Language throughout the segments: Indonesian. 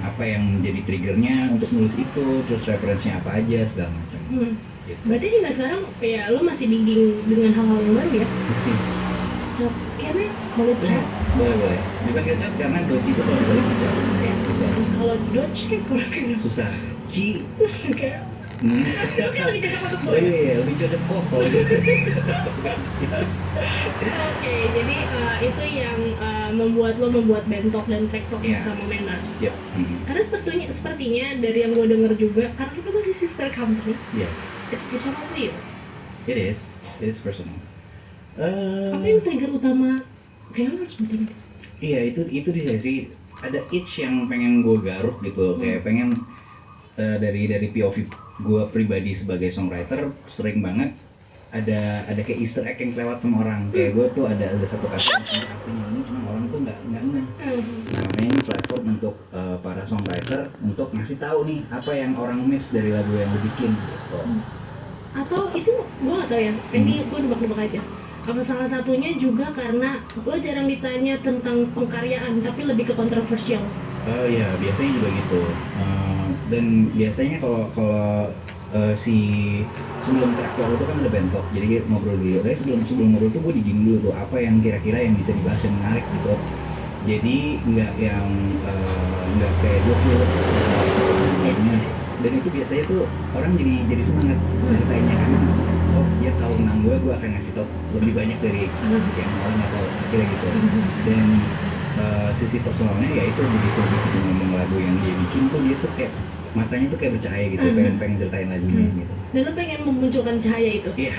apa yang jadi triggernya untuk nulis itu, terus referensinya apa aja segala macam. Gitu. Berarti juga sekarang ya lo masih digging dengan hal-hal yang baru ya? Mesti. Kayaknya boleh chat. Boleh. Dipanggil chat karena Doci itu kalau dibalik bisa. Kalau Dodge kayak kurang susah. Ci. kayak Oh iya, lebih cocok kok kalau gitu. Oke, jadi itu yang membuat bentok dan tektok sama Menars. Yep. Karena sepertinya dari yang gue denger juga, karena kita masih sister company. Iya. It's personal to you. It is personal. Apa yang trigger utama kayak lo harus penting? Iya, itu dia sih. Ada itch yang pengen gue garuk gitu, kayak pengen dari POV gue pribadi sebagai songwriter sering banget ada kayak Easter egg yang kelewat sama orang. Kayak gue tuh ada satu kata yang artinya ini cuma orang tuh nggak ngeh. Namanya ini platform untuk para songwriter untuk ngasih tahu nih apa yang orang miss dari lagu yang lo bikin gitu. Atau itu gue nggak tahu ya, ini gue nebak-nebak aja. Apa salah satunya juga karena lo jarang ditanya tentang pengkaryaan tapi lebih ke kontroversial. Oh iya, biasanya juga gitu. Dan biasanya kalau si sebelum track talk itu kan ada bentok, jadi ngobrol dulu. Tapi sebelum ngobrol tuh gue dijing dulu tuh apa yang kira-kira yang bisa dibahas yang menarik gitu. Jadi nggak kayak gue kayaknya. Dan itu biasanya tuh orang jadi semangat ceritanya kan. Oh dia tahu tentang gue akan ngasih tau lebih banyak dari yang orang nggak tahu akhirnya gitu. Dan sisi personalnya ya itu begitu ngomong lagu yang dia bikin tuh dia tuh kayak matanya tuh kayak bercahaya gitu, pengen ceritain lagunya gitu. Dan lo pengen memunculkan cahaya itu? Iya.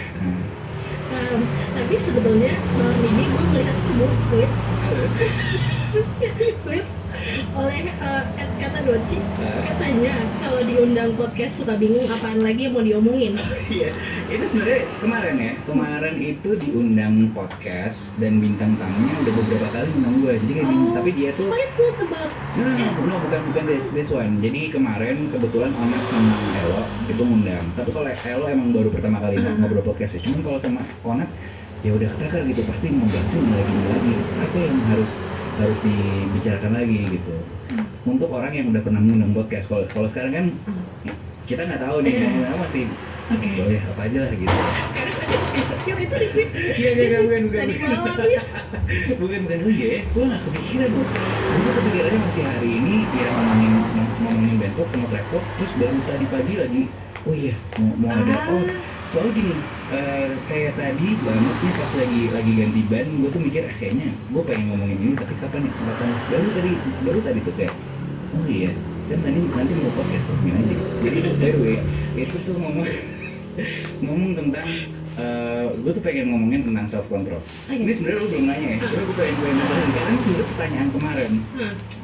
Tapi sebetulnya malam ini gue melihat sebuah tweet oleh kata Doci, katanya kalau diundang podcast suka bingung apaan lagi yang mau diomongin. Iya, itu sebenarnya kemarin itu diundang podcast dan bintang tamunya udah beberapa kali undang gue, jadi kayak bingung. Tapi dia tuh bukan this one. Jadi kemarin kebetulan Onet sama Elo itu ngundang. Tapi kalau Elo emang baru pertama kali ngobrol podcast ya. Cuman kalau sama Onet ya udah ketakar gitu, pasti mau ganti lagi apa yang harus dibicarakan lagi gitu. Untuk orang yang udah pernah mengundang podcast, kalau sekarang kan kita nggak tahu nih, masih ya apa aja lah gitu. Bukan ya, gue nggak kepikiran loh. Gue kepikirannya masih hari ini ya ngomongin bentuk sama trapok, terus baru tadi pagi lagi, oh iya mau ada soalnya gini, kayak tadi banget nih pas lagi ganti ban, gue tuh mikir kayaknya gue pengen ngomongin ini tapi kapan ya kesempatan. Baru tadi tuh kayak, oh iya kan nanti mau podcast aja. Jadi by the way itu tuh ngomong tentang gue tuh pengen ngomongin tentang self control. Ini sebenarnya lu belum nanya ya, gue pengen nanya karena ini sebenarnya pertanyaan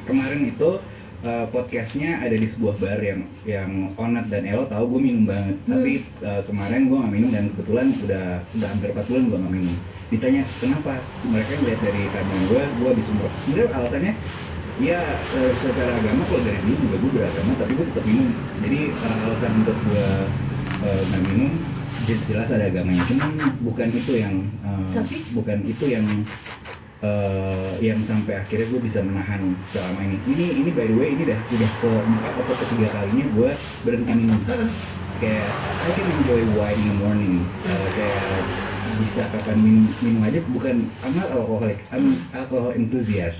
kemarin itu. Podcastnya ada di sebuah bar yang Onat dan Elo tahu gue minum banget, tapi kemarin gue nggak minum dan kebetulan udah hampir 4 bulan gue nggak minum. Ditanya kenapa, mereka ngeliat dari kandang gue habis umroh. Sebenarnya alasannya ya secara agama kalau dari dulu juga gue beragama tapi gue tetap minum. Jadi alasan untuk gue nggak minum jelas ada agamanya, cuman bukan itu yang sampai akhirnya gue bisa menahan selama ini. Ini by the way ini udah ke-4 atau ke-3 kalinya gue berhenti minum. Kayak I can enjoy wine in the morning. Kayak bisa kapan minum aja, bukan I'm not alcoholic, I'm alcohol enthusiast.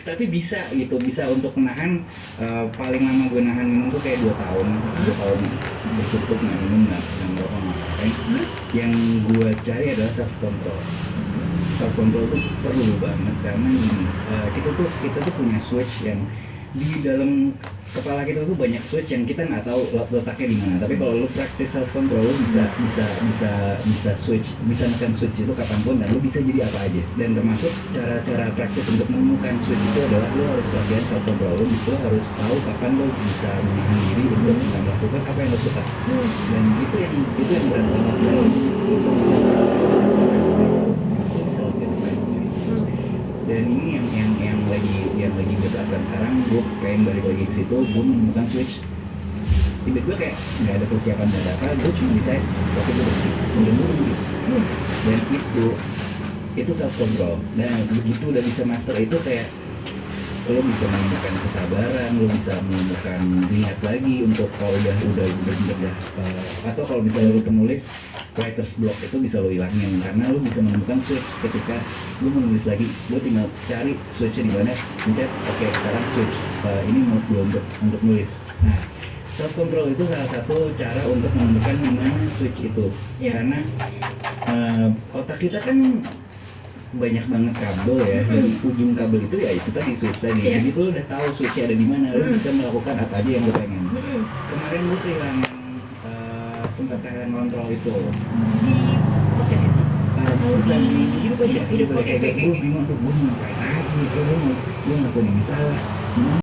tapi bisa untuk menahan. Paling lama gue nahan minum tuh kayak 2 tahun bertutup nggak minum, nggak ngerokok, nggak ngapain. Yang gue cari adalah self control tuh perlu banget karena kita tuh punya switch yang di dalam kepala kita tuh banyak switch yang kita nggak tahu letaknya di mana. Tapi kalau lu praktis self control, lu bisa switch, bisa menekan switch itu kapanpun dan lu bisa jadi apa aja. Dan termasuk cara praktis untuk menemukan switch itu adalah lu harus latihan self control. Lu harus tahu kapan lu bisa menahan diri untuk melakukan apa yang lu suka. Dan itu yang berat banget. Dan ini yang lagi gue terapkan sekarang. Gue pengen balik lagi ke situ, gue menemukan switch. Tiba-tiba kayak nggak ada persiapan, nggak ada apa, gue cuma bisa oke gue udah gitu. Dan itu self control. Dan begitu udah bisa master itu kayak lo bisa menemukan kesabaran, lo bisa menemukan niat lagi untuk kalau udah atau kalau misalnya lo penulis writer's block itu bisa lo hilangin karena lo bisa menemukan switch ketika lo menulis lagi, lo tinggal cari switchnya di mana, pencet oke sekarang switch, ini mood gue untuk nulis. Nah, self control itu salah satu cara untuk menemukan di mana switch itu. Iya. Karena otak kita kan banyak banget kabel ya, dan ujung kabel itu ya itu tadi switch tadi. Iya. Jadi lo udah tahu switchnya ada di mana, lo bisa melakukan apa aja yang lo pengen. Kemarin gue kehilangan sempat kehilangan kontrol itu. Bukan di hidup aja, hidup kayak gue bingung tuh, gue mau ngapain lagi, gue ngapain ini salah.